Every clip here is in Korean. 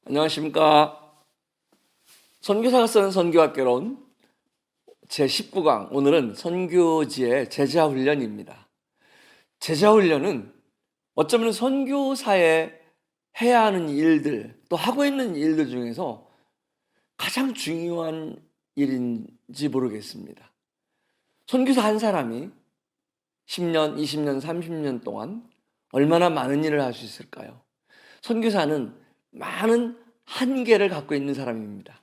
안녕하십니까. 선교사가 쓰는 선교학개론 제19강, 오늘은 선교지의 제자훈련입니다. 제자훈련은 어쩌면 선교사에 해야 하는 일들, 또 하고 있는 일들 중에서 가장 중요한 일인지 모르겠습니다. 선교사 한 사람이 10년, 20년, 30년 동안 얼마나 많은 일을 할 수 있을까요? 선교사는 많은 한계를 갖고 있는 사람입니다.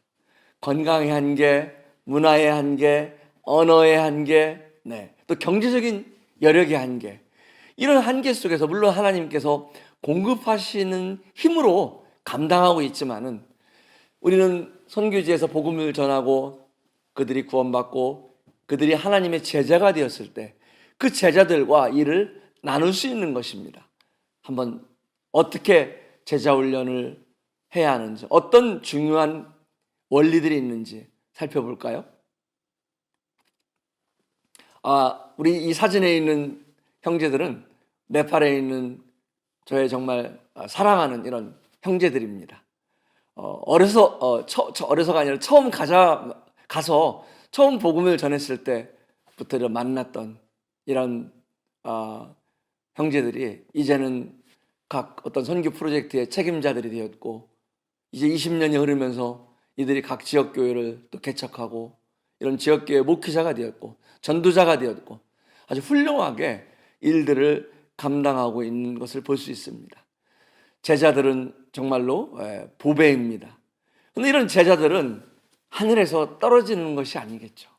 건강의 한계, 문화의 한계, 언어의 한계, 또 경제적인 여력의 한계. 이런 한계 속에서 물론 하나님께서 공급하시는 힘으로 감당하고 있지만은 우리는 선교지에서 복음을 전하고 그들이 구원받고 그들이 하나님의 제자가 되었을 때 그 제자들과 일을 나눌 수 있는 것입니다. 한번 어떻게 제자훈련을 해야 하는지, 어떤 중요한 원리들이 있는지 살펴볼까요? 우리 이 사진에 있는 형제들은 네팔에 있는 저의 정말 사랑하는 이런 형제들입니다. 어려서가 아니라 가서 처음 복음을 전했을 때부터 만났던 이런 형제들이 이제는 각 어떤 선교 프로젝트의 책임자들이 되었고, 이제 20년이 흐르면서 이들이 각 지역교회를 또 개척하고 이런 지역교회 목회자가 되었고 전도자가 되었고 아주 훌륭하게 일들을 감당하고 있는 것을 볼 수 있습니다. 제자들은 정말로 보배입니다. 그런데 이런 제자들은 하늘에서 떨어지는 것이 아니겠죠.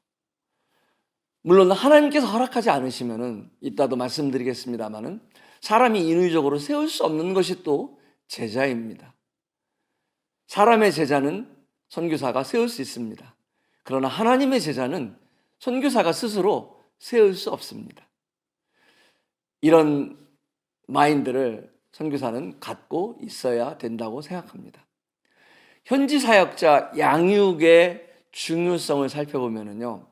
물론 하나님께서 허락하지 않으시면은 이따도 말씀드리겠습니다만은 사람이 인위적으로 세울 수 없는 것이 또 제자입니다. 사람의 제자는 선교사가 세울 수 있습니다. 그러나 하나님의 제자는 선교사가 스스로 세울 수 없습니다. 이런 마인드를 선교사는 갖고 있어야 된다고 생각합니다. 현지 사역자 양육의 중요성을 살펴보면요,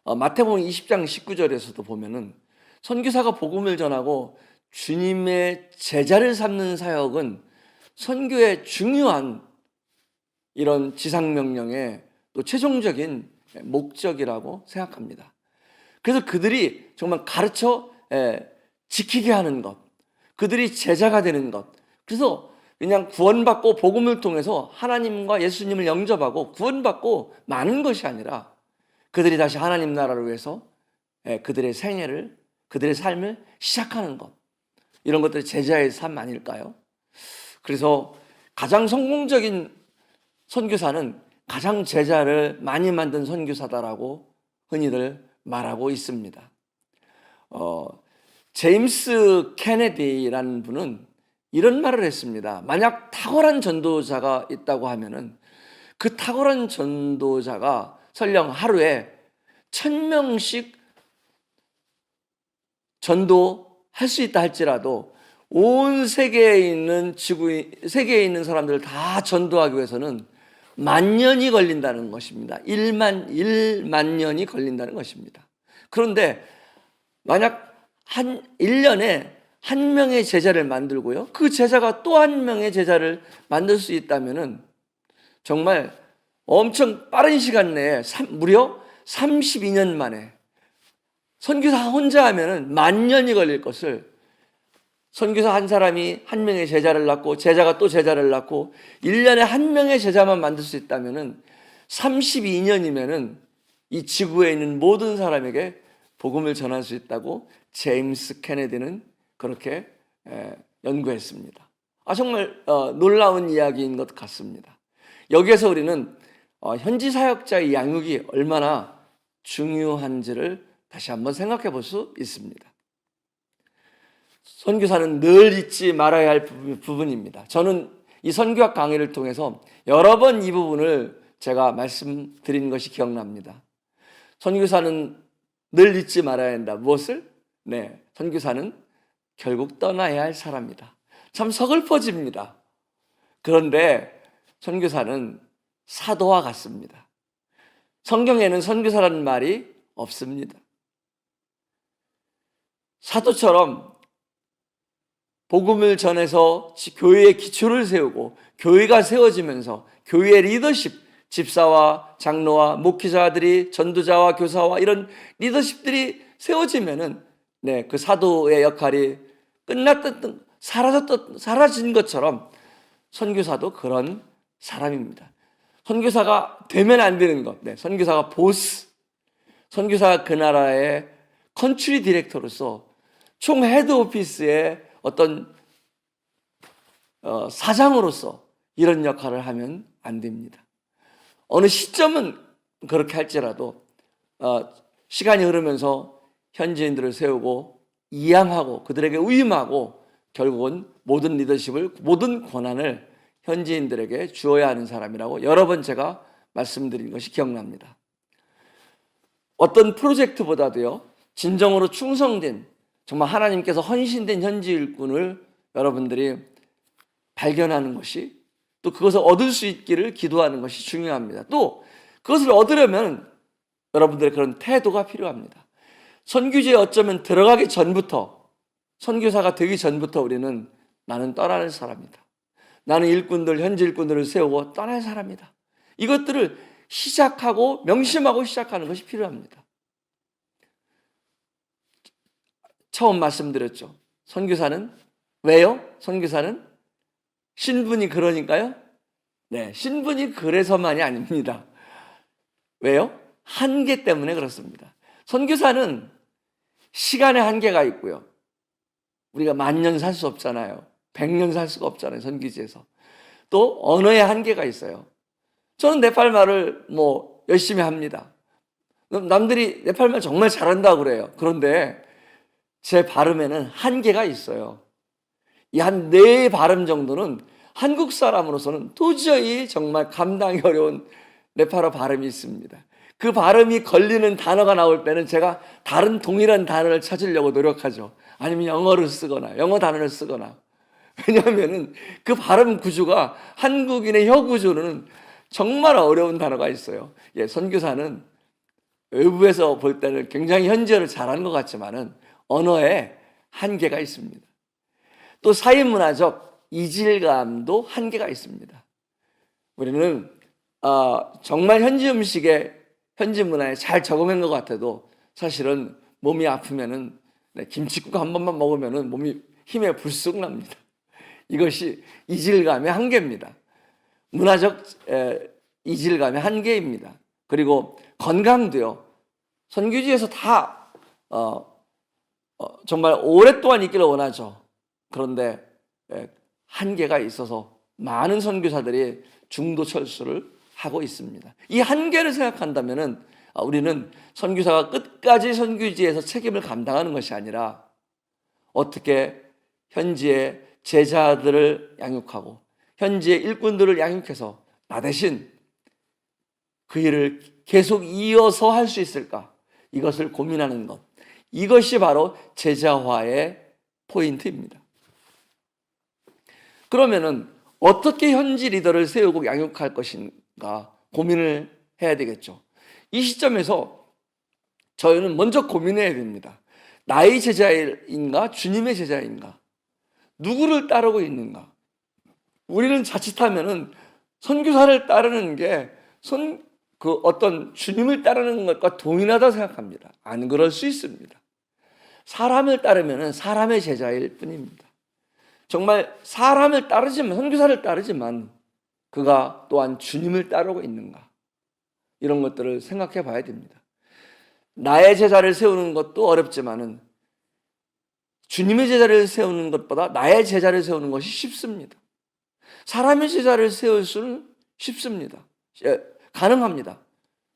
마태복음 20장 19절에서도 보면은 선교사가 복음을 전하고 주님의 제자를 삼는 사역은 선교의 중요한 이런 지상명령의 또 최종적인 목적이라고 생각합니다. 그래서 그들이 정말 가르쳐 지키게 하는 것, 그들이 제자가 되는 것, 그래서 그냥 구원받고 복음을 통해서 하나님과 예수님을 영접하고 구원받고 마는 것이 아니라 그들이 다시 하나님 나라를 위해서 그들의 생애를, 그들의 삶을 시작하는 것, 이런 것들이 제자의 삶 아닐까요? 그래서 가장 성공적인 선교사는 가장 제자를 많이 만든 선교사다라고 흔히들 말하고 있습니다. 제임스 케네디라는 분은 이런 말을 했습니다. 만약 탁월한 전도자가 있다고 하면은 그 탁월한 전도자가 설령 하루에 1000명씩 전도할 수 있다 할지라도 온 세계에 있는 사람들을 다 전도하기 위해서는 10,000년이 걸린다는 것입니다. 1만 년이 걸린다는 것입니다. 그런데 만약 1년에 한 명의 제자를 만들고요, 그 제자가 또 한 명의 제자를 만들 수 있다면은 정말 엄청 빠른 시간 내에 무려 32년 만에, 선교사 혼자 하면은 10,000년이 걸릴 것을 선교사 한 사람이 한 명의 제자를 낳고 제자가 또 제자를 낳고 1년에 한 명의 제자만 만들 수 있다면은 32년이면은 이 지구에 있는 모든 사람에게 복음을 전할 수 있다고 제임스 케네디는 그렇게 연구했습니다. 정말 놀라운 이야기인 것 같습니다. 여기에서 우리는 현지 사역자의 양육이 얼마나 중요한지를 다시 한번 생각해 볼 수 있습니다. 선교사는 늘 잊지 말아야 할 부분입니다. 저는 이 선교학 강의를 통해서 여러 번 이 부분을 제가 말씀드린 것이 기억납니다. 선교사는 늘 잊지 말아야 한다. 무엇을? 선교사는 결국 떠나야 할 사람이다. 참 서글퍼집니다. 그런데 선교사는 사도와 같습니다. 성경에는 선교사라는 말이 없습니다. 사도처럼 복음을 전해서 교회의 기초를 세우고 교회가 세워지면서 교회의 리더십, 집사와 장로와 목회자들이 전도자와 교사와 이런 리더십들이 세워지면은 그 사도의 역할이 끝났던 사라진 것처럼 선교사도 그런 사람입니다. 선교사가 되면 안 되는 것. 선교사가 보스, 선교사가 그 나라의 컨트리 디렉터로서 총 헤드 오피스의 어떤 사장으로서 이런 역할을 하면 안 됩니다. 어느 시점은 그렇게 할지라도 시간이 흐르면서 현지인들을 세우고 이양하고 그들에게 위임하고 결국은 모든 리더십을, 모든 권한을 현지인들에게 주어야 하는 사람이라고 여러 번 제가 말씀드린 것이 기억납니다. 어떤 프로젝트보다도요, 진정으로 충성된, 정말 하나님께서 헌신된 현지 일꾼을 여러분들이 발견하는 것이, 또 그것을 얻을 수 있기를 기도하는 것이 중요합니다. 또 그것을 얻으려면 여러분들의 그런 태도가 필요합니다. 선교지에 어쩌면 들어가기 전부터, 선교사가 되기 전부터 우리는 나는 떠날 사람이다, 나는 일꾼들, 현지 일꾼들을 세우고 떠날 사람이다, 이것들을 시작하고 명심하고 시작하는 것이 필요합니다. 처음 말씀드렸죠. 선교사는 왜요? 선교사는 신분이 그러니까요? 네, 신분이 그래서만이 아닙니다. 왜요? 한계 때문에 그렇습니다. 선교사는 시간의 한계가 있고요. 우리가 1000년 살 수 없잖아요. 100년 살 수가 없잖아요. 선교지에서. 또 언어의 한계가 있어요. 저는 네팔말을 열심히 합니다. 남들이 네팔말 정말 잘한다고 그래요. 그런데 제 발음에는 한계가 있어요. 이 한 4발음 정도는 한국 사람으로서는 도저히 정말 감당이 어려운 네팔어 발음이 있습니다. 그 발음이 걸리는 단어가 나올 때는 제가 다른 동일한 단어를 찾으려고 노력하죠. 아니면 영어를 쓰거나 영어 단어를 쓰거나. 왜냐하면 그 발음 구조가 한국인의 혀 구조는 정말 어려운 단어가 있어요. 선교사는 외부에서 볼 때는 굉장히 현지어를 잘하는 것 같지만은 언어에 한계가 있습니다. 또 사회문화적 이질감도 한계가 있습니다. 우리는 정말 현지 음식에, 현지 문화에 잘 적응한 것 같아도 사실은 몸이 아프면은 김치국 한 번만 먹으면은 몸이 힘에 불쑥 납니다. 이것이 이질감의 한계입니다. 문화적 이질감의 한계입니다. 그리고 건강도요. 선교지에서 다 정말 오랫동안 있기를 원하죠. 그런데 한계가 있어서 많은 선교사들이 중도 철수를 하고 있습니다. 이 한계를 생각한다면은 우리는 선교사가 끝까지 선교지에서 책임을 감당하는 것이 아니라 어떻게 현지의 제자들을 양육하고 현지의 일꾼들을 양육해서 나 대신 그 일을 계속 이어서 할 수 있을까, 이것을 고민하는 것, 이것이 바로 제자화의 포인트입니다. 그러면은 어떻게 현지 리더를 세우고 양육할 것인가 고민을 해야 되겠죠. 이 시점에서 저희는 먼저 고민해야 됩니다. 나의 제자인가 주님의 제자인가, 누구를 따르고 있는가. 우리는 자칫하면은 선교사를 따르는 게 어떤 주님을 따르는 것과 동일하다 생각합니다. 안 그럴 수 있습니다. 사람을 따르면은 사람의 제자일 뿐입니다. 정말 사람을 따르지만, 선교사를 따르지만 그가 또한 주님을 따르고 있는가, 이런 것들을 생각해 봐야 됩니다. 나의 제자를 세우는 것도 어렵지만은 주님의 제자를 세우는 것보다 나의 제자를 세우는 것이 쉽습니다. 사람의 제자를 세울 수는 쉽습니다. 가능합니다.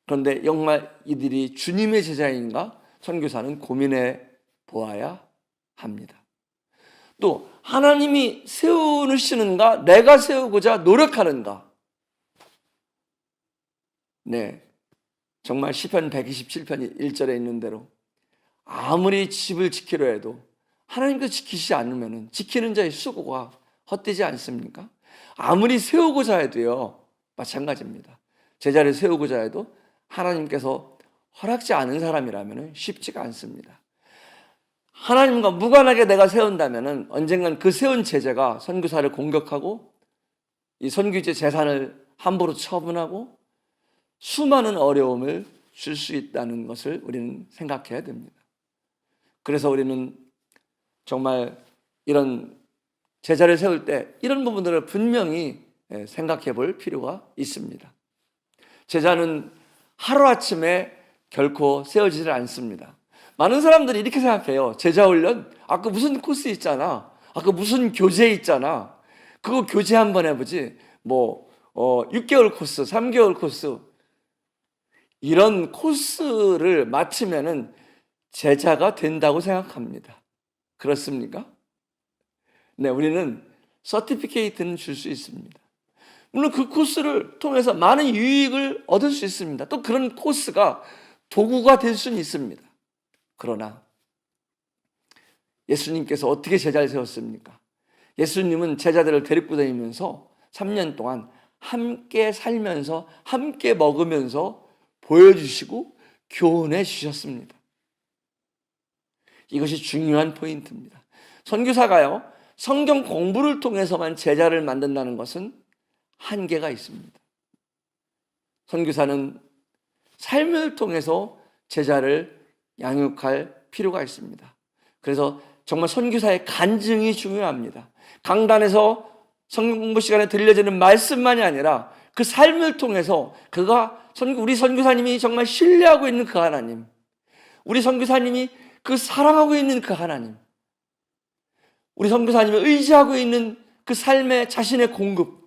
그런데 정말 이들이 주님의 제자인가, 선교사는 고민해 보아야 합니다. 또 하나님이 세우시는가, 내가 세우고자 노력하는가. 정말 시편 127편 1절에 있는 대로 아무리 집을 지키려 해도 하나님께서 지키시지 않으면 지키는 자의 수고가 헛되지 않습니까? 아무리 세우고자 해도요, 마찬가지입니다. 제자를 세우고자 해도 하나님께서 허락지 않은 사람이라면 쉽지가 않습니다. 하나님과 무관하게 내가 세운다면은 언젠간 그 세운 제자가 선교사를 공격하고 이 선교지의 재산을 함부로 처분하고 수많은 어려움을 줄 수 있다는 것을 우리는 생각해야 됩니다. 그래서 우리는 정말 이런 제자를 세울 때 이런 부분들을 분명히 생각해 볼 필요가 있습니다. 제자는 하루아침에 결코 세워지질 않습니다. 많은 사람들이 이렇게 생각해요. 제자 훈련? 아까 무슨 코스 있잖아. 아까 무슨 교재 있잖아. 그거 교재 한번 해보지. 6개월 코스, 3개월 코스. 이런 코스를 마치면은 제자가 된다고 생각합니다. 그렇습니까? 네, 우리는 서티피케이트는 줄 수 있습니다. 물론 그 코스를 통해서 많은 유익을 얻을 수 있습니다. 또 그런 코스가 도구가 될 수는 있습니다. 그러나 예수님께서 어떻게 제자를 세웠습니까? 예수님은 제자들을 데리고 다니면서 3년 동안 함께 살면서 함께 먹으면서 보여주시고 교훈해 주셨습니다. 이것이 중요한 포인트입니다. 선교사가요, 성경 공부를 통해서만 제자를 만든다는 것은 한계가 있습니다. 선교사는 삶을 통해서 제자를 양육할 필요가 있습니다. 그래서 정말 선교사의 간증이 중요합니다. 강단에서 성경 공부 시간에 들려지는 말씀만이 아니라 그 삶을 통해서 우리 선교사님이 정말 신뢰하고 있는 그 하나님, 우리 선교사님이 그 사랑하고 있는 그 하나님, 우리 선교사님이 의지하고 있는 그 삶의 자신의 공급,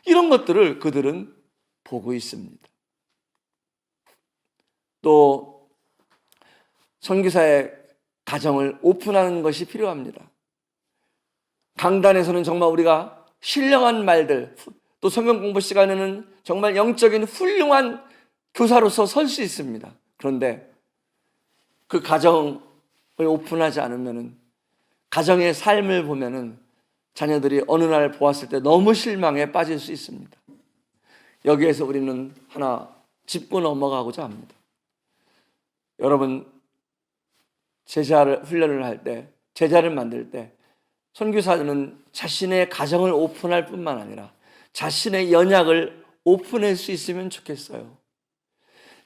이런 것들을 그들은 보고 있습니다. 또 선교사의 가정을 오픈하는 것이 필요합니다. 강단에서는 정말 우리가 신령한 말들, 또 성경 공부 시간에는 정말 영적인 훌륭한 교사로서 설 수 있습니다. 그런데 그 가정을 오픈하지 않으면은, 가정의 삶을 보면은 자녀들이 어느 날 보았을 때 너무 실망에 빠질 수 있습니다. 여기에서 우리는 하나 짚고 넘어가고자 합니다. 여러분, 제자를 훈련을 할 때, 제자를 만들 때 선교사는 자신의 가정을 오픈할 뿐만 아니라 자신의 연약을 오픈할 수 있으면 좋겠어요.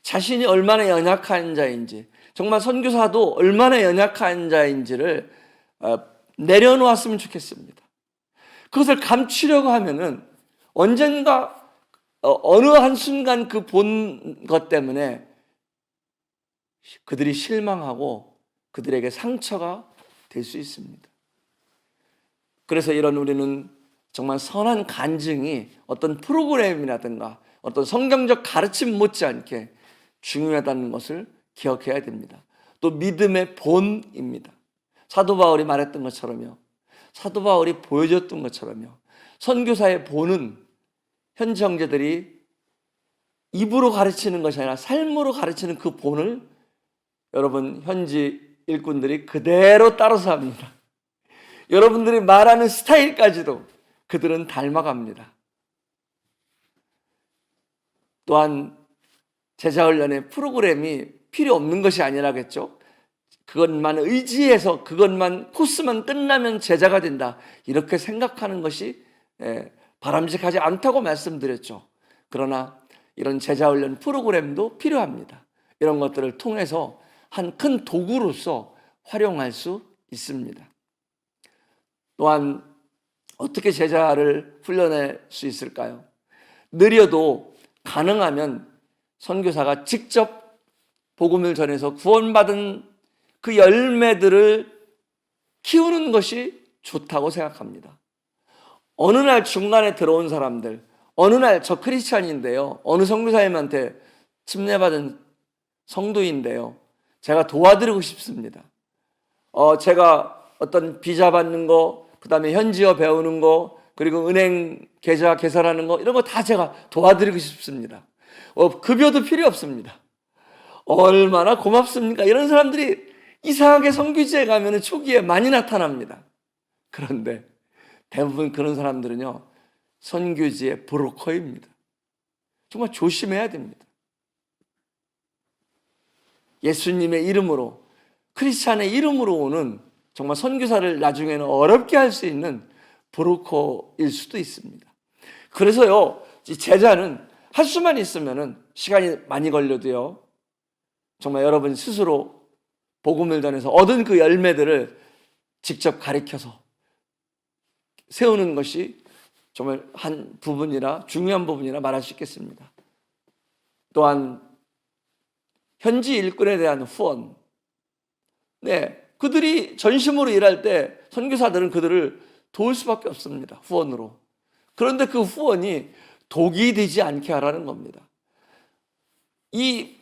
자신이 얼마나 연약한 자인지, 정말 선교사도 얼마나 연약한 자인지를 내려놓았으면 좋겠습니다. 그것을 감추려고 하면은 언젠가 어느 한순간 그 본 것 때문에 그들이 실망하고 그들에게 상처가 될 수 있습니다. 그래서 우리는 정말 선한 간증이 어떤 프로그램이라든가 어떤 성경적 가르침 못지않게 중요하다는 것을 기억해야 됩니다. 또 믿음의 본입니다. 사도 바울이 말했던 것처럼요, 사도 바울이 보여줬던 것처럼요, 선교사의 본은 현지 형제들이 입으로 가르치는 것이 아니라 삶으로 가르치는 그 본을 여러분 현지 일꾼들이 그대로 따라서 합니다. 여러분들이 말하는 스타일까지도 그들은 닮아갑니다. 또한 제자훈련의 프로그램이 필요 없는 것이 아니라겠죠. 그것만 의지해서 그것만 코스만 끝나면 제자가 된다, 이렇게 생각하는 것이 바람직하지 않다고 말씀드렸죠. 그러나 이런 제자훈련 프로그램도 필요합니다. 이런 것들을 통해서 한 큰 도구로서 활용할 수 있습니다. 또한 어떻게 제자를 훈련할 수 있을까요? 느려도 가능하면 선교사가 직접 복음을 전해서 구원받은 그 열매들을 키우는 것이 좋다고 생각합니다. 어느 날 중간에 들어온 사람들, 어느 날 저 크리스찬인데요, 어느 선교사님한테 침례받은 성도인데요, 제가 도와드리고 싶습니다. 제가 어떤 비자 받는 거, 그 다음에 현지어 배우는 거, 그리고 은행 계좌 개설하는 거, 이런 거 다 제가 도와드리고 싶습니다. 급여도 필요 없습니다. 얼마나 고맙습니까? 이런 사람들이 이상하게 선교지에 가면 초기에 많이 나타납니다. 그런데 대부분 그런 사람들은요, 선교지의 브로커입니다. 정말 조심해야 됩니다. 예수님의 이름으로 크리스찬의 이름으로 오는 정말 선교사를 나중에는 어렵게 할 수 있는 브로커일 수도 있습니다. 그래서요, 제자는 할 수만 있으면은 시간이 많이 걸려도요, 정말 여러분 스스로 복음을 전해서 얻은 그 열매들을 직접 가르쳐서 세우는 것이 정말 한 부분이라 중요한 부분이라 말할 수 있겠습니다. 또한 현지 일꾼에 대한 후원. 네, 그들이 전심으로 일할 때 선교사들은 그들을 도울 수밖에 없습니다. 후원으로. 그런데 그 후원이 독이 되지 않게 하라는 겁니다. 이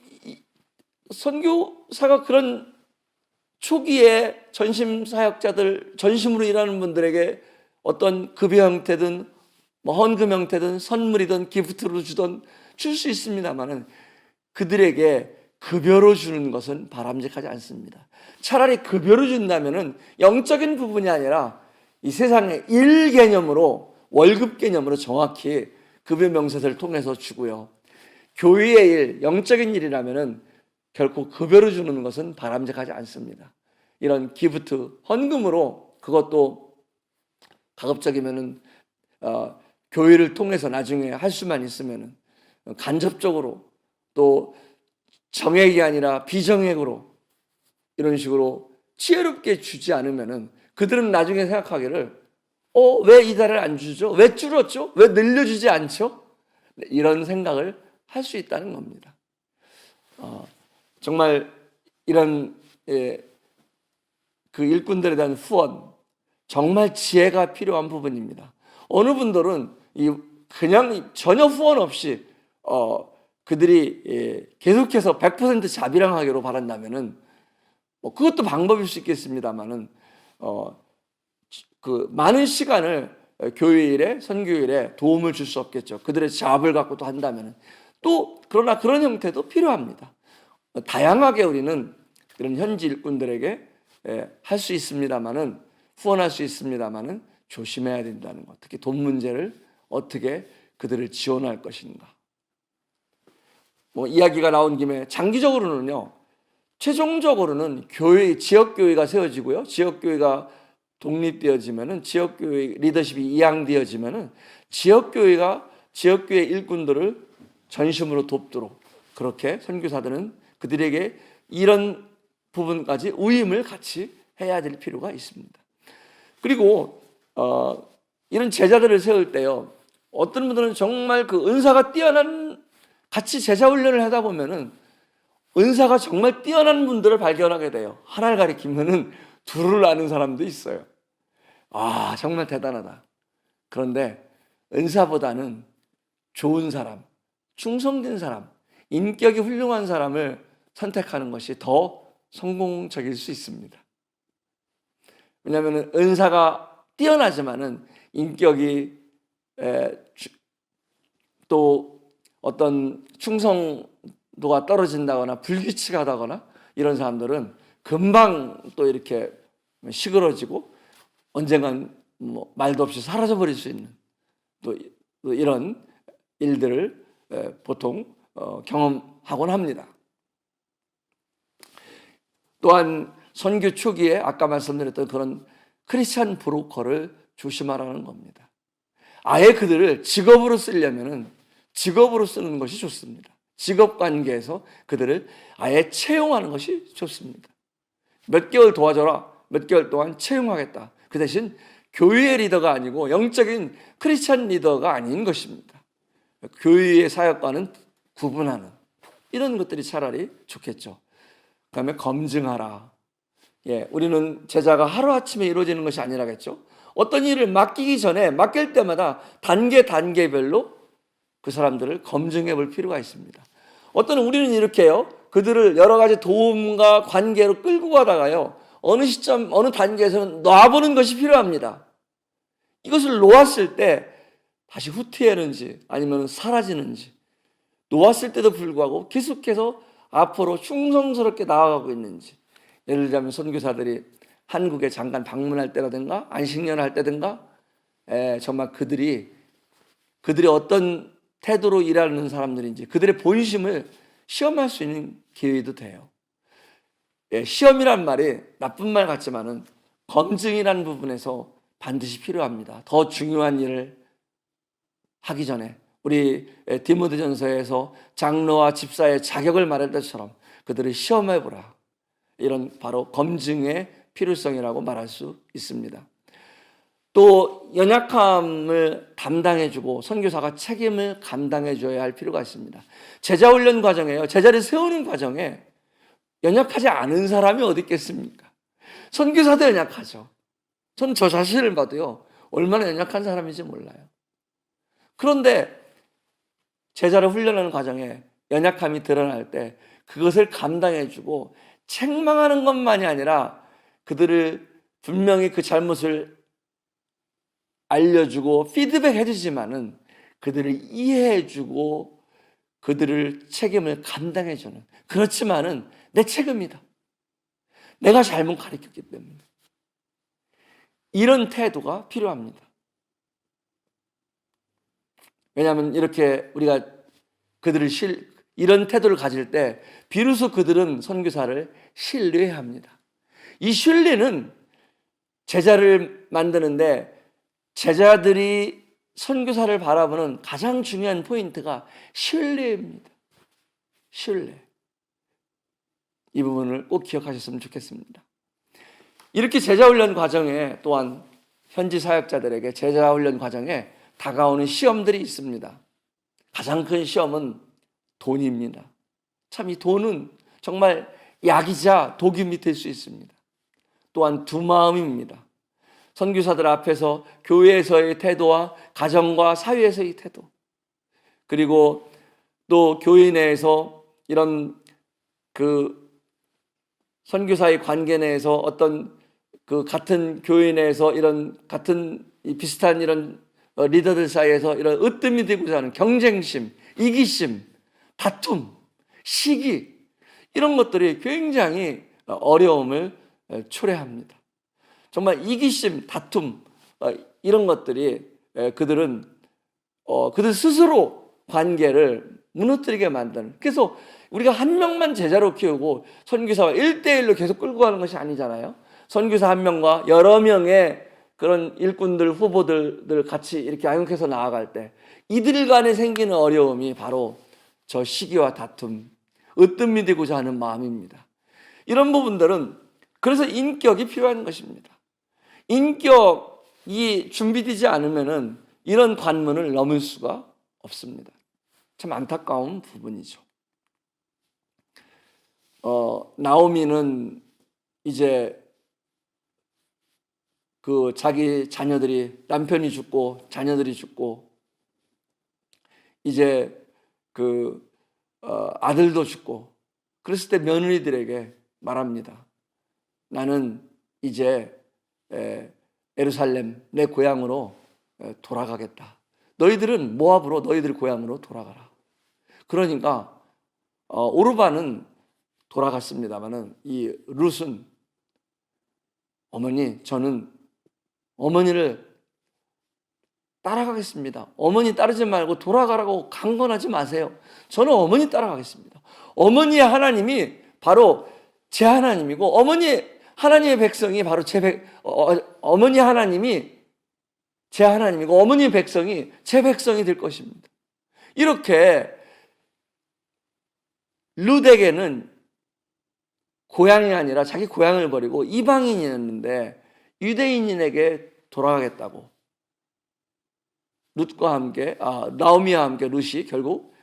선교사가 그런 초기에 전심 사역자들, 전심으로 일하는 분들에게 어떤 급여 형태든 뭐 헌금 형태든 선물이든 기프트로 주던 줄 수 있습니다만은 그들에게 급여로 주는 것은 바람직하지 않습니다. 차라리 급여로 준다면은 영적인 부분이 아니라 이 세상의 일 개념으로, 월급 개념으로 정확히 급여 명세서를 통해서 주고요. 교회의 일, 영적인 일이라면은 결코 급여로 주는 것은 바람직하지 않습니다. 이런 기프트, 헌금으로, 그것도 가급적이면은 교회를 통해서 나중에 할 수만 있으면은 간접적으로, 또 정액이 아니라 비정액으로 이런 식으로 지혜롭게 주지 않으면은 그들은 나중에 생각하기를 왜 이달을 안 주죠? 왜 줄었죠? 왜 늘려주지 않죠? 이런 생각을 할 수 있다는 겁니다. 정말 이런 그 일꾼들에 대한 후원, 정말 지혜가 필요한 부분입니다. 어느 분들은 그냥 전혀 후원 없이 그들이 계속해서 100% 자비랑하기로 바란다면은 그것도 방법일 수 있겠습니다만은 그 많은 시간을 교회 일에, 선교 일에 도움을 줄 수 없겠죠. 그들의 자업을 갖고 또 한다면은 또 그러나 그런 형태도 필요합니다. 다양하게 우리는 그런 현지 일꾼들에게 할 수 있습니다만은, 후원할 수 있습니다만은 조심해야 된다는 것. 특히 돈 문제를 어떻게 그들을 지원할 것인가. 이야기가 나온 김에 장기적으로는요, 최종적으로는 지역교회가 세워지고요, 지역교회가 독립되어지면은, 지역교회 리더십이 이양되어지면은 지역교회 일꾼들을 전심으로 돕도록 그렇게 선교사들은 그들에게 이런 부분까지 위임을 같이 해야 될 필요가 있습니다. 그리고 이런 제자들을 세울 때요, 어떤 분들은 정말 그 은사가 뛰어난, 같이 제자 훈련을 하다 보면은 은사가 정말 뛰어난 분들을 발견하게 돼요. 하나를 가리키면은 둘을 아는 사람도 있어요. 정말 대단하다. 그런데 은사보다는 좋은 사람, 충성된 사람, 인격이 훌륭한 사람을 선택하는 것이 더 성공적일 수 있습니다. 왜냐하면 은사가 뛰어나지만은 인격이 또 어떤 충성도가 떨어진다거나 불규칙하다거나 이런 사람들은 금방 또 이렇게 시끄러지고 언젠간 말도 없이 사라져 버릴 수 있는 또 이런 일들을 보통 경험하곤 합니다. 또한 선교 초기에 아까 말씀드렸던 그런 크리스찬 브로커를 조심하라는 겁니다. 아예 그들을 직업으로 쓰려면은 직업으로 쓰는 것이 좋습니다. 직업 관계에서 그들을 아예 채용하는 것이 좋습니다. 몇 개월 도와줘라, 몇 개월 동안 채용하겠다. 그 대신 교회의 리더가 아니고 영적인 크리스찬 리더가 아닌 것입니다. 교회의 사역과는 구분하는 이런 것들이 차라리 좋겠죠. 그 다음에 검증하라. 우리는 제자가 하루아침에 이루어지는 것이 아니라겠죠. 어떤 일을 맡기기 전에 맡길 때마다 단계별로 그 사람들을 검증해 볼 필요가 있습니다. 우리는 이렇게요, 그들을 여러 가지 도움과 관계로 끌고 가다가요, 어느 시점, 어느 단계에서는 놔보는 것이 필요합니다. 이것을 놓았을 때 다시 후퇴하는지 아니면 사라지는지, 놓았을 때도 불구하고 계속해서 앞으로 충성스럽게 나아가고 있는지. 예를 들자면 선교사들이 한국에 잠깐 방문할 때라든가 안식년을 할 때든가 정말 그들이 어떤 태도로 일하는 사람들인지 그들의 본심을 시험할 수 있는 기회도 돼요. 시험이란 말이 나쁜 말 같지만은 검증이라는 부분에서 반드시 필요합니다. 더 중요한 일을 하기 전에 우리 디모데전서에서 장로와 집사의 자격을 말할 때처럼 그들을 시험해 보라. 이런 바로 검증의 필요성이라고 말할 수 있습니다. 또 연약함을 담당해주고 선교사가 책임을 감당해줘야 할 필요가 있습니다. 제자훈련 과정에요. 제자를 세우는 과정에 연약하지 않은 사람이 어디 있겠습니까? 선교사도 연약하죠. 저는 저 자신을 봐도요, 얼마나 연약한 사람인지 몰라요. 그런데 제자를 훈련하는 과정에 연약함이 드러날 때 그것을 감당해주고 책망하는 것만이 아니라 그들을 분명히 그 잘못을 알려주고 피드백 해주지만은 그들을 이해해주고 그들을 책임을 감당해주는, 그렇지만은 내 책임이다. 내가 잘못 가르쳤기 때문에. 이런 태도가 필요합니다. 왜냐하면 이렇게 우리가 그들을 이런 태도를 가질 때 비로소 그들은 선교사를 신뢰합니다. 이 신뢰는 제자를 만드는데 제자들이 선교사를 바라보는 가장 중요한 포인트가 신뢰입니다. 신뢰. 이 부분을 꼭 기억하셨으면 좋겠습니다. 이렇게 제자훈련 과정에 또한 현지 사역자들에게 제자훈련 과정에 다가오는 시험들이 있습니다. 가장 큰 시험은 돈입니다. 참 이 돈은 정말 약이자 독이 될 수 있습니다. 또한 두 마음입니다. 선교사들 앞에서 교회에서의 태도와 가정과 사회에서의 태도, 그리고 또 교회 내에서 이런 그 선교사의 관계 내에서 어떤 그 같은 교회 내에서 이런 같은 비슷한 이런 리더들 사이에서 이런 으뜸이 되고자 하는 경쟁심, 이기심, 다툼, 시기, 이런 것들이 굉장히 어려움을 초래합니다. 정말 이기심, 다툼, 이런 것들이 그들 스스로 관계를 무너뜨리게 만드는, 그래서 우리가 한 명만 제자로 키우고 선교사와 1대1로 계속 끌고 가는 것이 아니잖아요. 선교사 한 명과 여러 명의 그런 일꾼들, 후보들 같이 이렇게 양육해서 나아갈 때 이들 간에 생기는 어려움이 바로 저 시기와 다툼, 으뜸이 되고자 하는 마음입니다. 이런 부분들은 그래서 인격이 필요한 것입니다. 인격이 준비되지 않으면은 이런 관문을 넘을 수가 없습니다. 참 안타까운 부분이죠. 나오미는 이제 그 자기 자녀들이, 남편이 죽고 자녀들이 죽고 이제 그 아들도 죽고 그랬을 때 며느리들에게 말합니다. 나는 이제 예루살렘 내 고향으로 돌아가겠다. 너희들은 모압으로 너희들 고향으로 돌아가라. 그러니까 오르바는 돌아갔습니다마는 이 룻은 어머니, 저는 어머니를 따라가겠습니다. 어머니 따르지 말고 돌아가라고 강권하지 마세요. 저는 어머니 따라가겠습니다. 어머니의 하나님이 바로 제 하나님이고 하나님의 백성이 바로 어머니 하나님이 제 하나님이고 어머니의 백성이 제 백성이 될 것입니다. 이렇게 룻에게는 고향이 아니라 자기 고향을 버리고 이방인이었는데 유대인에게 돌아가겠다고 룻과 함께 나오미와 함께 룻이 결국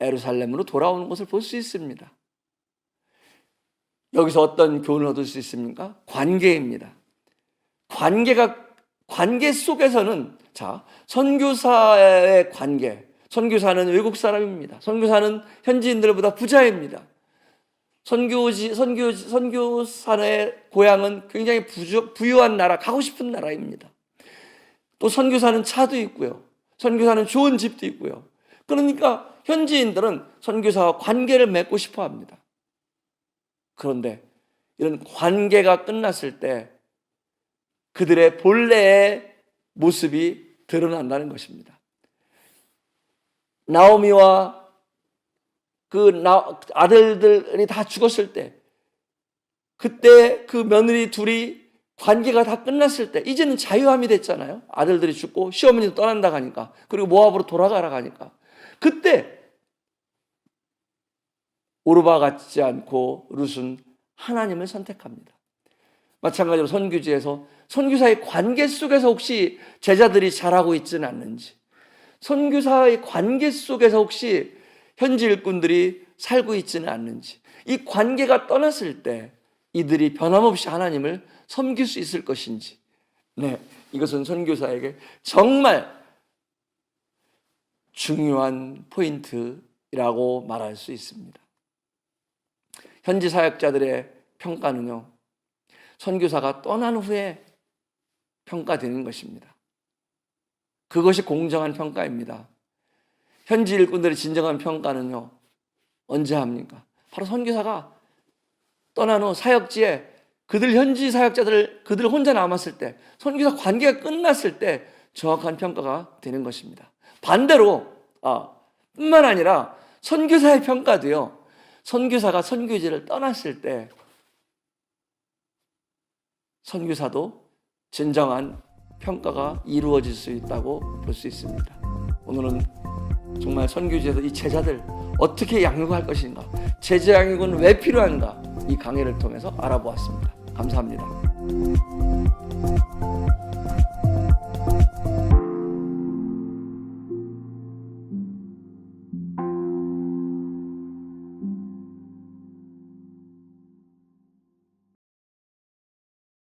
예루살렘으로 돌아오는 것을 볼 수 있습니다. 여기서 어떤 교훈을 얻을 수 있습니까? 관계입니다. 관계 속에서는 선교사의 관계, 선교사는 외국 사람입니다. 선교사는 현지인들보다 부자입니다. 선교사의 고향은 굉장히 부유한 나라, 가고 싶은 나라입니다. 또 선교사는 차도 있고요. 선교사는 좋은 집도 있고요. 그러니까 현지인들은 선교사와 관계를 맺고 싶어 합니다. 그런데 이런 관계가 끝났을 때 그들의 본래의 모습이 드러난다는 것입니다. 나오미와 그 아들들이 다 죽었을 때 그때 그 며느리 둘이 관계가 다 끝났을 때 이제는 자유함이 됐잖아요. 아들들이 죽고 시어머니도 떠난다 가니까, 그리고 모압으로 돌아가라 가니까, 그때 오르바 같지 않고 룻은 하나님을 선택합니다. 마찬가지로 선교지에서 선교사의 관계 속에서 혹시 제자들이 자라고 있지는 않는지, 선교사의 관계 속에서 혹시 현지 일꾼들이 살고 있지는 않는지, 이 관계가 떠났을 때 이들이 변함없이 하나님을 섬길 수 있을 것인지, 이것은 선교사에게 정말 중요한 포인트라고 말할 수 있습니다. 현지 사역자들의 평가는요, 선교사가 떠난 후에 평가되는 것입니다. 그것이 공정한 평가입니다. 현지 일꾼들의 진정한 평가는요, 언제 합니까? 바로 선교사가 떠난 후 사역지에 그들 현지 사역자들 그들 혼자 남았을 때, 선교사 관계가 끝났을 때 정확한 평가가 되는 것입니다. 반대로 뿐만 아니라 선교사의 평가도요, 선교사가 선교지를 떠났을 때 선교사도 진정한 평가가 이루어질 수 있다고 볼 수 있습니다. 오늘은 정말 선교지에서 이 제자들 어떻게 양육할 것인가, 제자 양육은 왜 필요한가, 이 강의를 통해서 알아보았습니다. 감사합니다.